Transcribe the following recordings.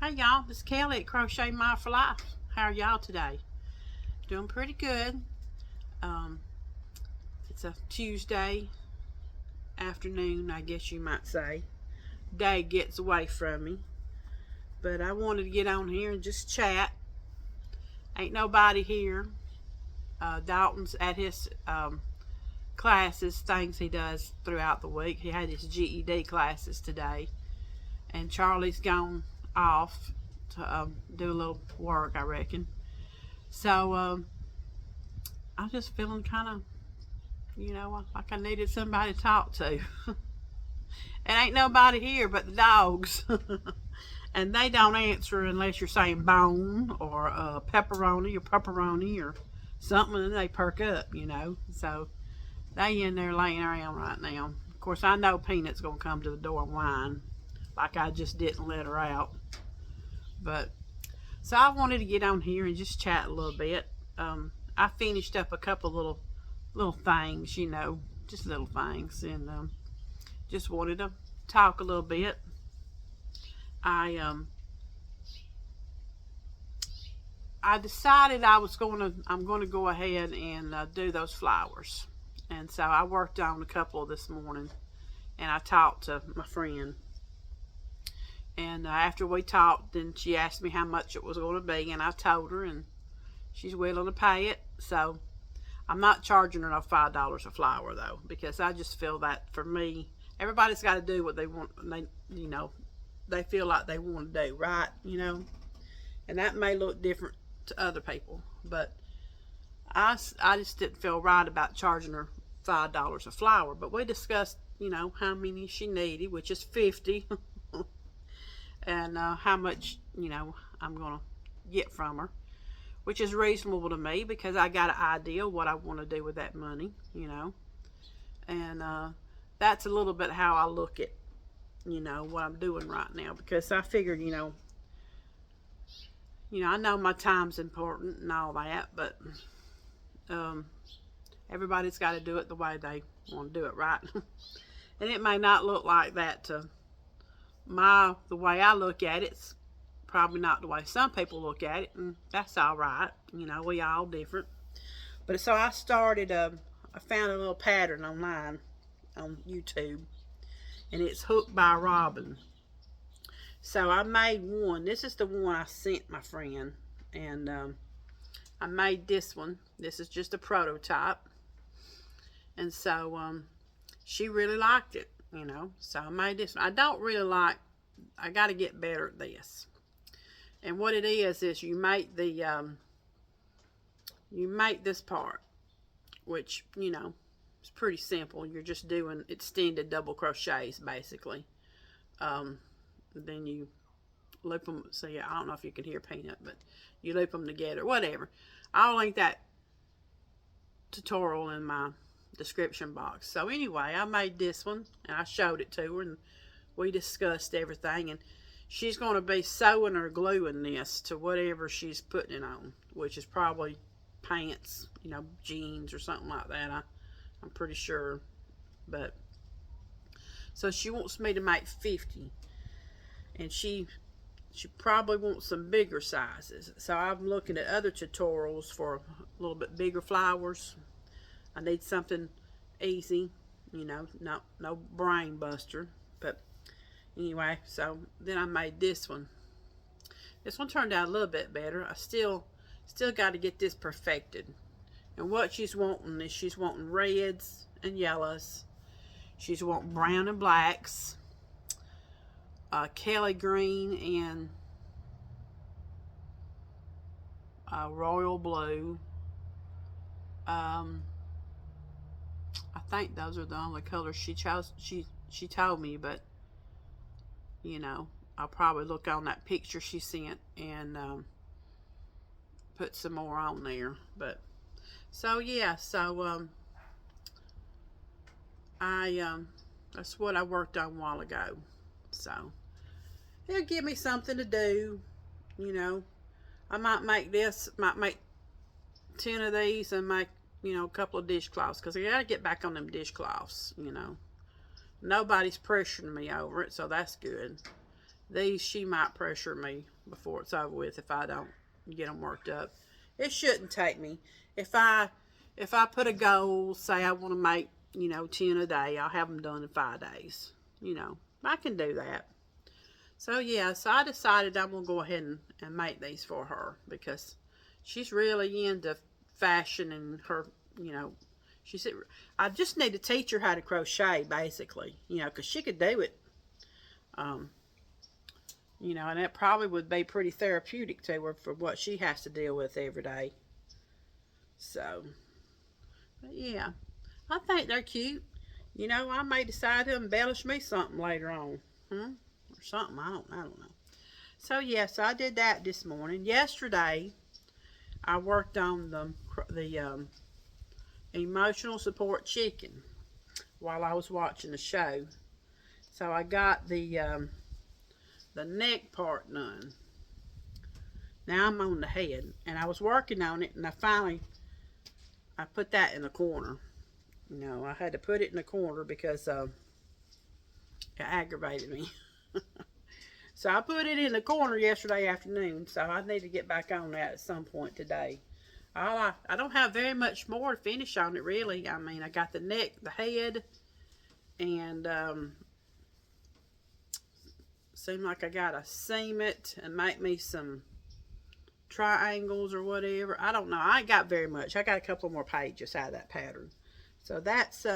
Hey y'all, this is Kelly at Crochet My for Life. How are y'all today? Doing pretty good. Um, it's a Tuesday afternoon, I guess you might say. Day gets away from me, but I wanted to get on here and just chat. Ain't nobody here. Dalton's at his classes, things he does throughout the week. He had his GED classes today, and Charlie's gone off to do a little work, I reckon. So I'm just feeling kind of, like I needed somebody to talk to. It ain't nobody here but the dogs. And they don't answer unless you're saying bone or pepperoni or something, and they perk up. So they in there laying around right now. Of course, I know Peanut's going to come to the door and whine like I just didn't let her out. But so I wanted to get on here and just chat a little bit. I finished up a couple little things, just little things, and just wanted to talk a little bit. I decided I'm going to go ahead and do those flowers, and so I worked on a couple this morning, and I talked to my friend. And after we talked, then she asked me how much it was going to be, and I told her, and she's willing to pay it. So I'm not charging her no $5 a flower though, because I just feel that for me, everybody's got to do what they want. They feel like they want to do, right? And that may look different to other people, but I just didn't feel right about charging her $5 a flower. But we discussed, how many she needed, which is 50. And how much I'm gonna get from her, which is reasonable to me because I got an idea what I want to do with that money, and that's a little bit how I look at what I'm doing right now, because I figured I know my time's important and all that, but everybody's got to do it the way they want to do it, right? And it may not look like that to the way I look at it's probably not the way some people look at it, and that's all right. We all different. But so I started I found a little pattern online on YouTube, and it's Hooked by Robin. So I made one. This is the one I sent my friend, and I made this one. This is just a prototype, and so she really liked it. So I made this one. I got to get better at this. And what it is you make this part, which, it's pretty simple. You're just doing extended double crochets, basically. Then you loop them. See, I don't know if you can hear Peanut, but you loop them together, whatever. I'll link that tutorial in my description box. So anyway, I made this one and I showed it to her, and we discussed everything, and she's going to be sewing or gluing this to whatever she's putting it on, which is probably pants, jeans or something like that. I'm pretty sure. But so she wants me to make 50, and she probably wants some bigger sizes. So I'm looking at other tutorials for a little bit bigger flowers. I need something easy, no brain buster. But anyway, so then I made this one. This one turned out a little bit better. I still got to get this perfected. And what she's wanting is she's wanting reds and yellows. She's wanting brown and blacks, Kelly green and royal blue. I think those are the only colors she chose. She told me, but I'll probably look on that picture she sent and put some more on there. But so yeah, so that's what I worked on a while ago. So it'll give me something to do. I might make 10 of these and make a couple of dishcloths, because I gotta get back on them dishcloths. Nobody's pressuring me over it, so that's good. These, she might pressure me before it's over with if I don't get them worked up. It shouldn't take me. If I put a goal, say I want to make, 10 a day, I'll have them done in 5 days. I can do that. So yeah, so I decided I'm going to go ahead and make these for her because she's really into fashion and her, she said, I just need to teach her how to crochet basically, because she could do it. And that probably would be pretty therapeutic to her for what she has to deal with every day. So, but yeah, I think they're cute. I may decide to embellish me something later on. Or something, I don't know. So, yeah, so I did that this morning. Yesterday, I worked on the emotional support chicken while I was watching the show. So, I got the neck part done. Now I'm on the head, and I was working on it, and I put that in the corner. I had to put it in the corner because it aggravated me. So I put it in the corner yesterday afternoon, so I need to get back on that at some point today. I don't have very much more to finish on it, really. I mean, I got the neck, the head, and seemed like I gotta seam it and make me some triangles or whatever. I don't know. I ain't got very much. I got a couple more pages out of that pattern. So that's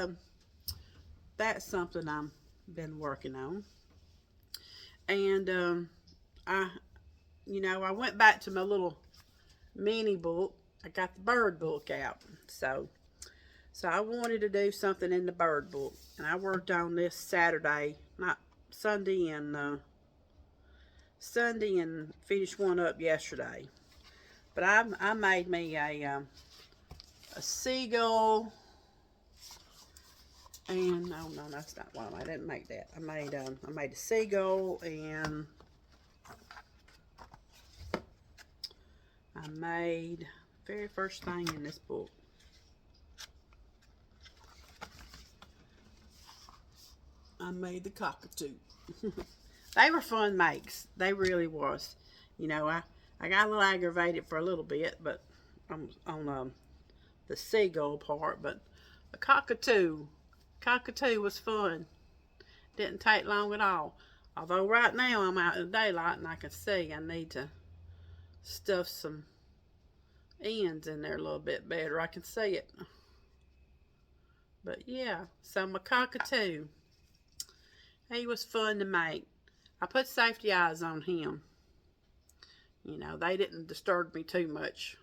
something I've been working on. And I went back to my little mini book. I got the bird book out. So I wanted to do something in the bird book, and I worked on this Saturday, not Sunday, and finished one up yesterday. But I made me a seagull, and no, that's not one. I didn't make that. I made a seagull, and I made the very first thing in this book. I made the cockatoo. They were fun makes. They really was. I got a little aggravated for a little bit, but on the seagull part. But the cockatoo was fun. Didn't take long at all. Although right now I'm out in the daylight and I can see I need to stuff some ends in there a little bit better. I can see it. But yeah, so my cockatoo, he was fun to make. I put safety eyes on him. They didn't disturb me too much.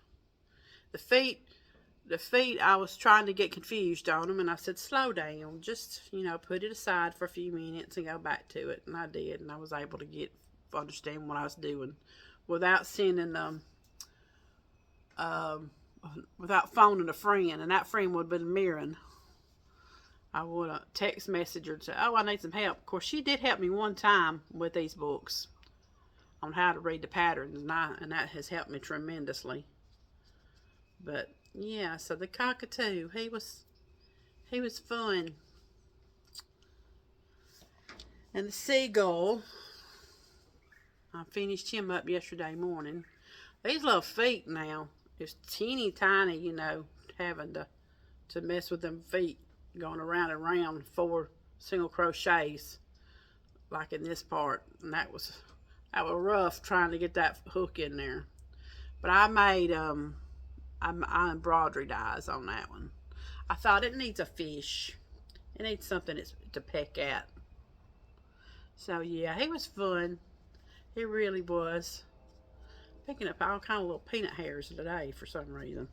The feet, I was trying to get confused on them, and I said, slow down. Just, put it aside for a few minutes and go back to it. And I did, and I was able to understand what I was doing without sending them, without phoning a friend. And that friend would have been Mirren. I would have text messaged her and said, oh, I need some help. Of course, she did help me one time with these books on how to read the patterns, and that has helped me tremendously. But yeah, so the cockatoo, he was fun. And the seagull, I finished him up yesterday morning. These little feet now, it's teeny tiny, having to mess with them feet, going around and around 4 single crochets, like in this part, and that was rough trying to get that hook in there. But I made I embroidered eyes on that one. I thought it needs a fish. It needs something to peck at. So yeah, he was fun. He really was. Picking up all kind of little peanut hairs today for some reason.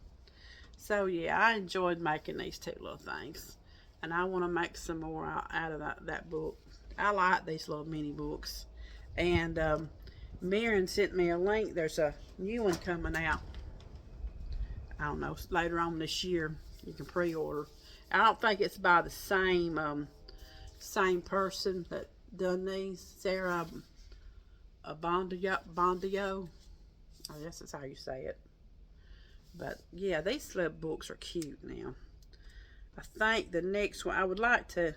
So yeah, I enjoyed making these 2 little things. And I want to make some more out of that book. I like these little mini books. And Mirren sent me a link. There's a new one coming out. I don't know, later on this year. You can pre-order. I don't think it's by the same person that done these. Sarah Bondio. I guess that's how you say it. But yeah, these slip books are cute now. I think the next one I would like to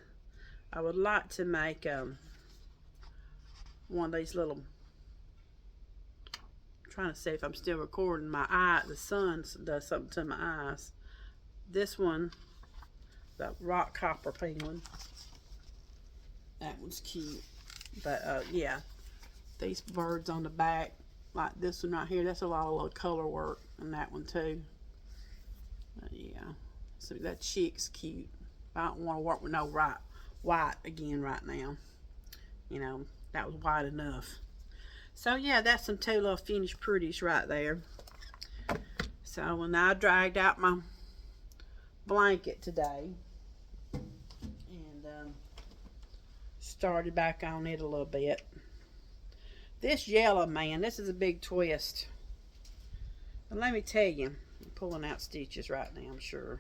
make one of these little, I'm trying to see if I'm still recording. The sun does something to my eyes. This one, the rock copper penguin, that one's cute. But yeah, these birds on the back, like this one right here, that's a lot of little color work, and that one too. But yeah, so that chick's cute. I don't want to work with no white again right now. You know, that was white enough. So yeah, that's some two little finished pretties right there. So when I dragged out my blanket today and started back on it a little bit. This yellow, man, this is a big twist. And let me tell you, I'm pulling out stitches right now, I'm sure.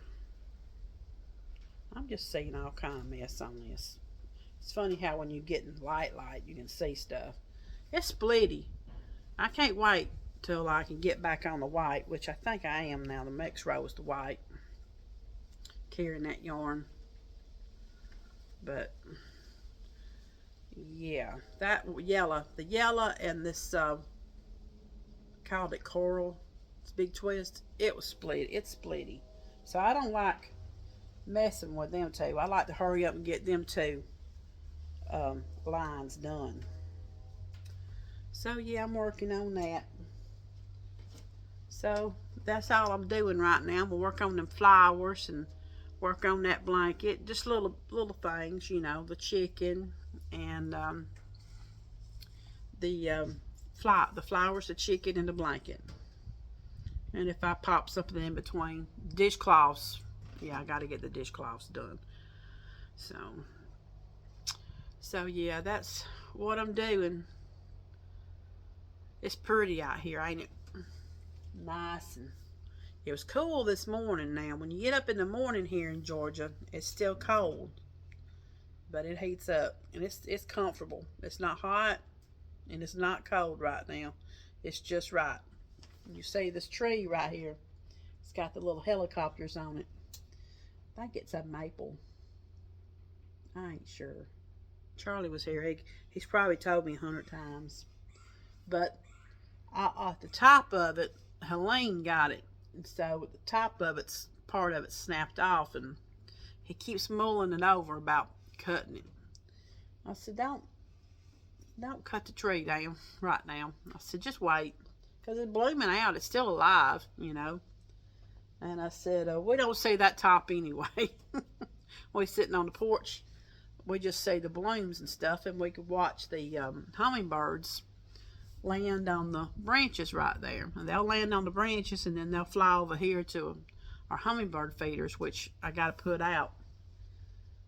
I'm just seeing all kind of mess on this. It's funny how when you get in light, you can see stuff. It's splitty. I can't wait till I can get back on the white, which I think I am now. The next row is the white. Carrying that yarn. But yeah, that yellow, the yellow and this called it coral, it's big twist, it was split, it's splitty. So I don't like messing with them two. I like to hurry up and get them two lines done. So yeah, I'm working on that. So that's all I'm doing right now. I'm gonna work on them flowers and work on that blanket, just little things, you know, the chicken and the flowers, the chicken, and the blanket. And if I pop something in between, dishcloths, yeah, I got to get the dishcloths done. So yeah, that's what I'm doing. It's pretty out here, ain't it? Nice. And it was cool this morning. Now when you get up in the morning here in Georgia, it's still cold, but it heats up and it's comfortable. It's not hot and it's not cold right now. It's just right. You see this tree right here, it's got the little helicopters on it. I think it's a maple. I ain't sure. Charlie was here. He's probably told me 100 times. But at the top of it, Helene got it. And so the top of it's, part of it snapped off, and he keeps mulling it over about cutting it. I said, don't cut the tree down right now. I said, just wait, because it's blooming out. It's still alive, you know. And I said, we don't see that top anyway. We're sitting on the porch. We just see the blooms and stuff, and we could watch the hummingbirds land on the branches right there. And they'll land on the branches, and then they'll fly over here to our hummingbird feeders, which I got to put out,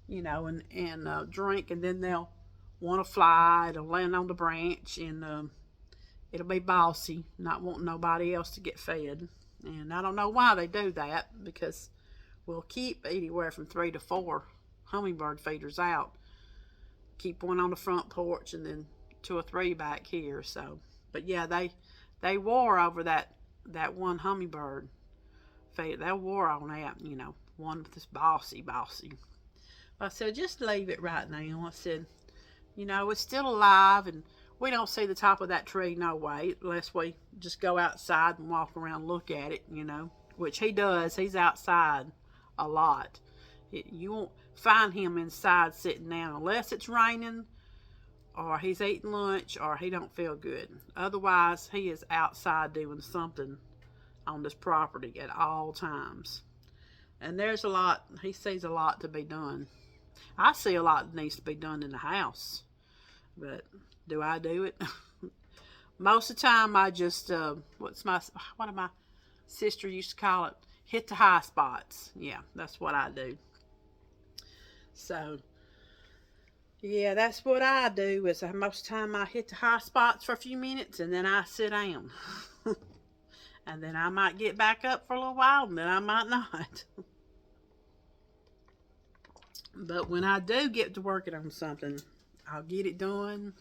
you know, and drink, and then they'll want to fly. It'll land on the branch, and it'll be bossy, not wanting nobody else to get fed. And I don't know why they do that, because we'll keep anywhere from 3 to 4 hummingbird feeders out. Keep one on the front porch and then 2 or 3 back here. So, but yeah, they war over that one hummingbird feeder. They war on that, you know, one with this bossy. I said, just leave it right now. I said, you know, it's still alive, and we don't see the top of that tree no way, unless we just go outside and walk around and look at it, you know, which he does. He's outside a lot. You won't find him inside sitting down unless it's raining or he's eating lunch or he don't feel good. Otherwise, he is outside doing something on this property at all times. And there's a lot, he sees a lot to be done. I see a lot that needs to be done in the house, but do I do it? Most of the time I just, what did my sister used to call it? Hit the high spots. Yeah, that's what I do. So, yeah, that's what I do. Is most of the time I hit the high spots for a few minutes, and then I sit down. And then I might get back up for a little while, and then I might not. But when I do get to working on something, I'll get it done,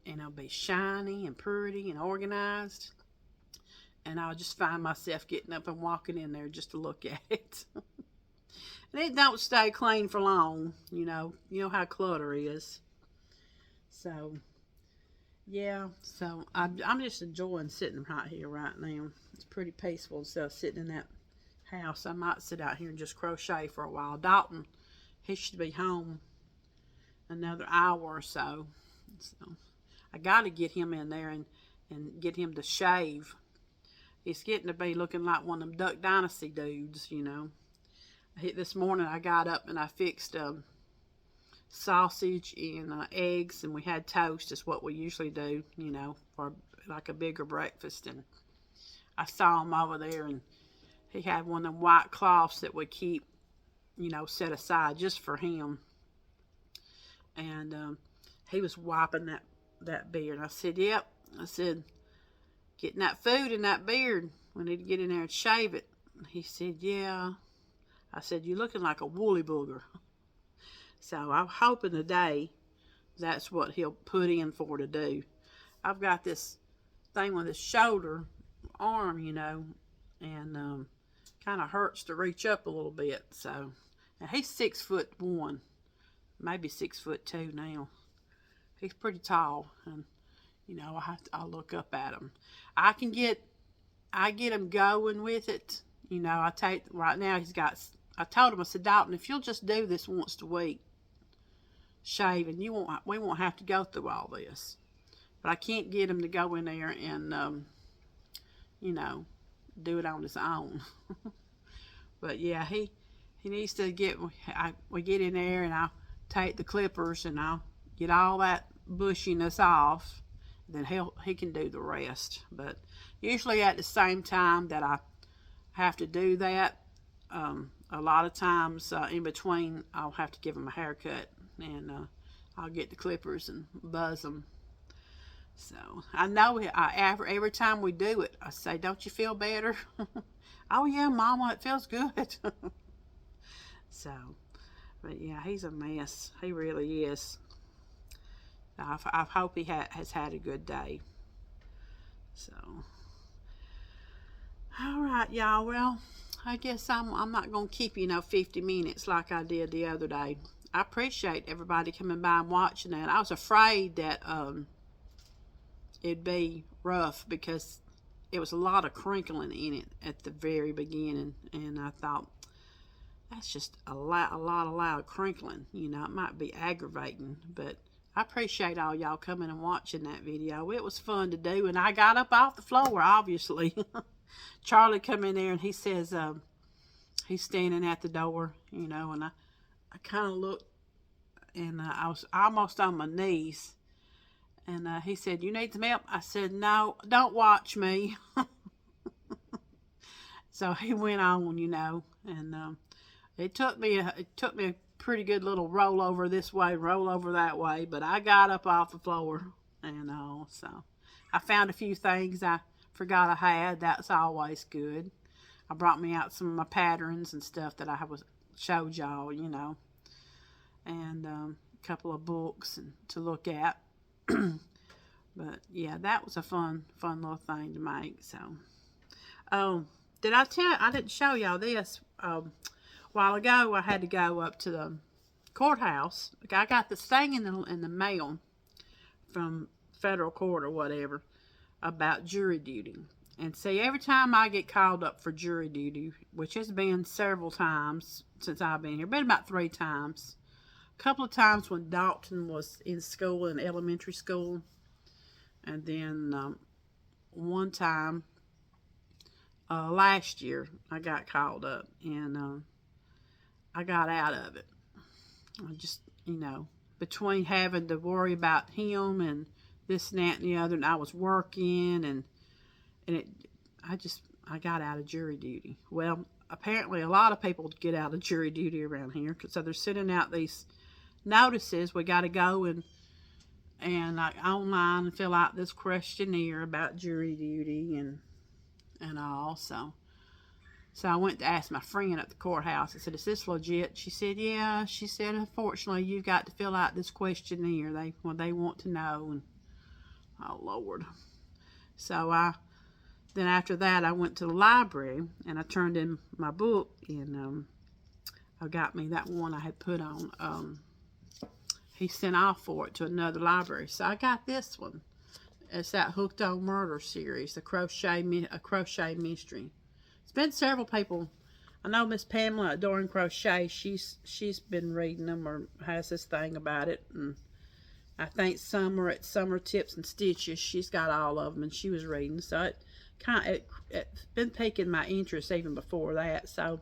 and it'll be shiny and pretty and organized. And I'll just find myself getting up and walking in there just to look at it. And it don't stay clean for long, you know how clutter is. So, yeah, so I'm just enjoying sitting right here right now. It's pretty peaceful instead of sitting in that house. I might sit out here and just crochet for a while. Dalton, he should be home another hour or so. So I got to get him in there and get him to shave. He's getting to be looking like one of them Duck Dynasty dudes, you know. This morning I got up and I fixed sausage and eggs, and we had toast. Is what we usually do, you know, for like a bigger breakfast. And I saw him over there, and he had one of them white cloths that we keep, you know, set aside just for him. And he was wiping that beard. I said, "Yep." I said, "Getting that food in that beard. We need to get in there and shave it." He said, "Yeah." I said, "You're looking like a woolly booger." So I'm hoping today that's what he'll put in for to do. I've got this thing with his shoulder arm, you know, and kind of hurts to reach up a little bit. So now he's 6'1", maybe 6'2" now. He's pretty tall, and you know I'll look up at him. I get him going with it. You know, right now he's got. I told him, I said, "Dalton, if you'll just do this once a week, shaving, we won't have to go through all this." But I can't get him to go in there and you know, do it on his own. But yeah, he needs to we get in there and I'll take the clippers and I'll get all that bushiness off. Then he can do the rest. But usually at the same time that I have to do that, a lot of times in between I'll have to give him a haircut, and I'll get the clippers and buzz them. So I know every time we do it, I say, "Don't you feel better?" "Oh yeah, Mama, it feels good." So, but yeah, he's a mess. He really is. I hope he has had a good day. So, all right, y'all. Well, I guess I'm not gonna keep 50 minutes like I did the other day. I appreciate everybody coming by and watching that. I was afraid that it'd be rough because it was a lot of crinkling in it at the very beginning, and I thought that's just a lot of loud crinkling. You know, it might be aggravating, but I appreciate all y'all coming and watching that video. It was fun to do, and I got up off the floor, obviously. Charlie come in there and he says he's standing at the door, you know, and I kind of looked, and I was almost on my knees, and he said, "You need some help?" I said, "No, don't watch me." So he went on, you know, and it took me a pretty good little roll over this way, roll over that way, but I got up off the floor, and so I found a few things I forgot I had. That's always good. I brought me out some of my patterns and stuff that I showed y'all, you know, and a couple of books to look at. But yeah, that was a fun little thing to make. So, did I tell you, I didn't show y'all this. A while ago, I had to go up to the courthouse. I got this thing in the mail from federal court or whatever about jury duty. And see, every time I get called up for jury duty, which has been several times since I've been here, been about 3 times. A couple of times when Dalton was in school, in elementary school. And then one time last year, I got called up, and I got out of it. I just, you know, between having to worry about him and this and that and the other, and I was working, and I got out of jury duty. Well, apparently a lot of people get out of jury duty around here, so they're sending out these notices. We got to go and like online and fill out this questionnaire about jury duty and all. So I went to ask my friend at the courthouse. I said, "Is this legit?" She said, "Yeah." She said, "Unfortunately, you've got to fill out this questionnaire. They want to know." And oh Lord. So then after that, I went to the library and I turned in my book, and I got me that one I had put on. He sent off for it to another library, so I got this one. It's that Hooked on Murder series, a crochet mystery. It's been several people. I know Miss Pamela at Adoring Crochet. She's been reading them or has this thing about it, and I think Summer at Summer Tips and Stitches. She's got all of them, and she was reading. So it's been piquing my interest even before that. So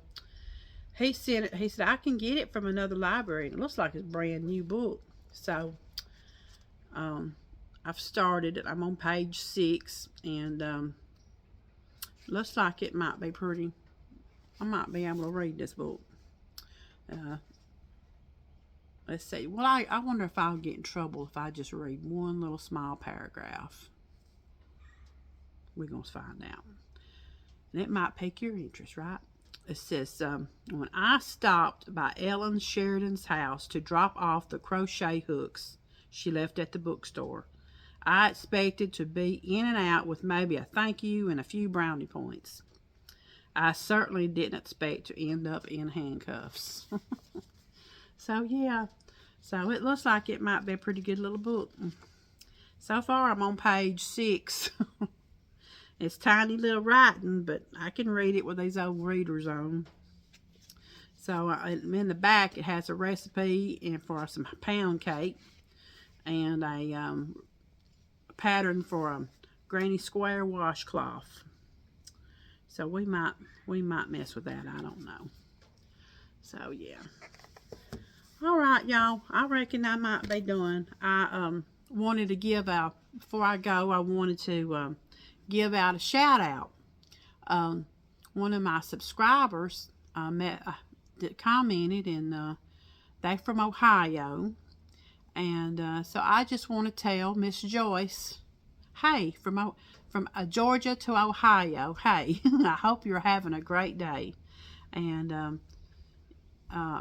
he sent it. He said I can get it from another library, and it looks like it's a brand new book. So I've started it. I'm on page 6, and looks like it might be pretty. I might be able to read this book. Let's see. Well, I wonder if I'll get in trouble if I just read one little small paragraph. We're going to find out. And it might pique your interest, right? It says, when I stopped by Ellen Sheridan's house to drop off the crochet hooks she left at the bookstore, I expected to be in and out with maybe a thank you and a few brownie points. I certainly didn't expect to end up in handcuffs. So, yeah. So, it looks like it might be a pretty good little book. So far, I'm on page 6. It's tiny little writing, but I can read it with these old readers on. So, in the back, it has a recipe and for some pound cake and a pattern for a granny square washcloth. So we might mess with that. I don't know. So yeah. All right, y'all. I reckon I might be done. I wanted to give out before I go. I wanted to give out a shout out. One of my subscribers commented, and they're from Ohio, and so I just want to tell Miss Joyce, hey, from Georgia to Ohio, hey, I hope you're having a great day. And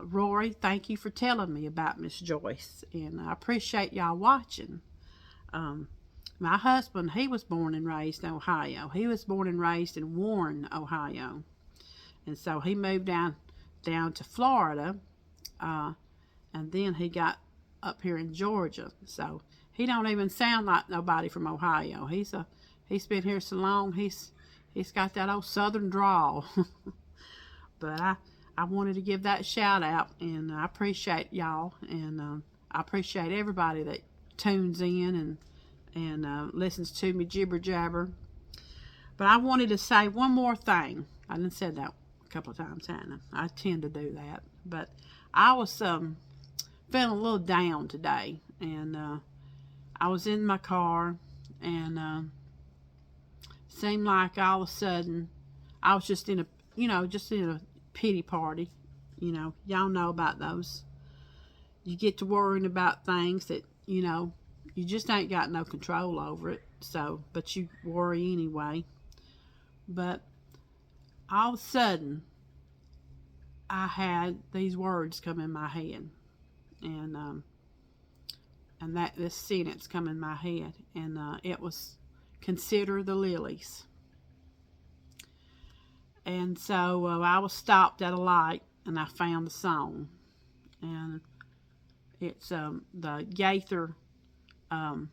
Rory, thank you for telling me about Miss Joyce, and I appreciate y'all watching. My husband, he was born and raised in Ohio. He was born and raised in Warren, Ohio, and so he moved down to Florida, and then he got up here in Georgia. So he don't even sound like nobody from Ohio. He's been here so long. He's got that old southern drawl. But I wanted to give that shout out, and I appreciate y'all, and I appreciate everybody that tunes in and listens to me jibber jabber. But I wanted to say one more thing. I done said that a couple of times, haven't I? I tend to do that, but I was feeling a little down today, and I was in my car, and seemed like all of a sudden I was just in a pity party. Y'all know about those. You get to worrying about things that you just ain't got no control over it. So, but you worry anyway. But all of a sudden I had these words come in my head, and that this sentence come in my head, and it was, consider the lilies. And so I was stopped at a light, and I found the song, and it's the Gaither. Y'all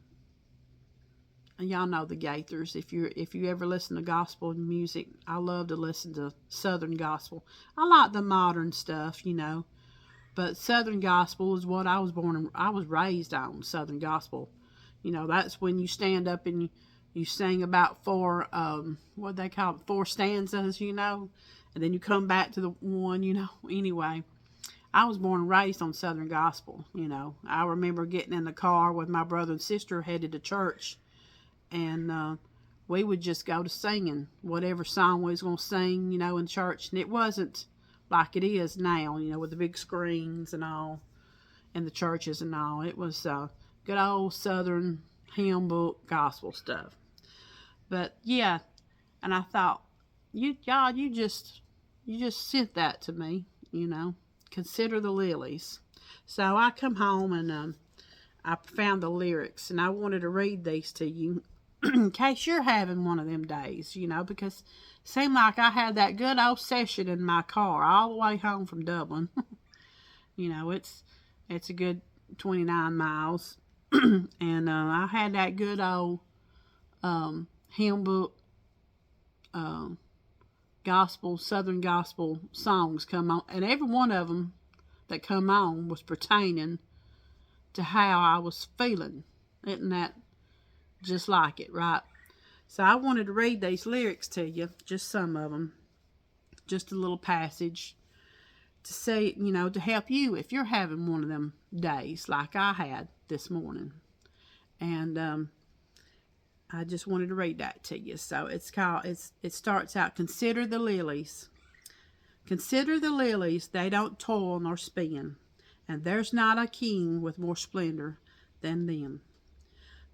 know the Gaithers. If you ever listen to gospel music, I love to listen to Southern gospel. I like the modern stuff, but Southern gospel is what I was raised on. Southern gospel, that's when you stand up and you sing about four, what they call it, 4 stanzas, and then you come back to the one, Anyway, I was born and raised on Southern gospel. I remember getting in the car with my brother and sister headed to church, and we would just go to singing whatever song we was going to sing, in church. And it wasn't like it is now, with the big screens and all, and the churches and all. It was good old Southern hymn book gospel stuff. But yeah, and I thought, God, you just sent that to me, Consider the lilies. So I come home, and I found the lyrics, and I wanted to read these to you in case you're having one of them days, because it seemed like I had that good old session in my car all the way home from Dublin. It's a good 29 miles, and I had that good old hymn book, gospel, Southern gospel songs come on, and every one of them that come on was pertaining to how I was feeling. Isn't that just like it, right? So I wanted to read these lyrics to you, just some of them, just a little passage to say, to help you if you're having one of them days like I had this morning. And I just wanted to read that to you. So it starts out, consider the lilies. Consider the lilies, they don't toil nor spin, and there's not a king with more splendor than them.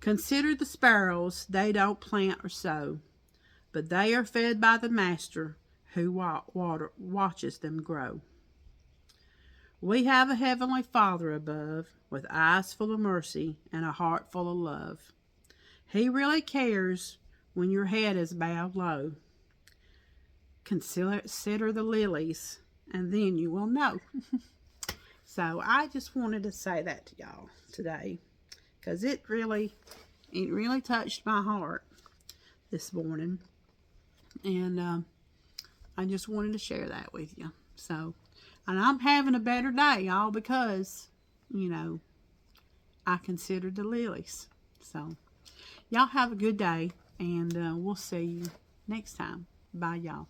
Consider the sparrows, they don't plant or sow, but they are fed by the master who watches them grow. We have a heavenly Father above, with eyes full of mercy and a heart full of love. He really cares when your head is bowed low. Consider the lilies, and then you will know. So I just wanted to say that to y'all today, because it really touched my heart this morning, and I just wanted to share that with you. So, and I'm having a better day, y'all, because I considered the lilies. So y'all have a good day, and we'll see you next time. Bye, y'all.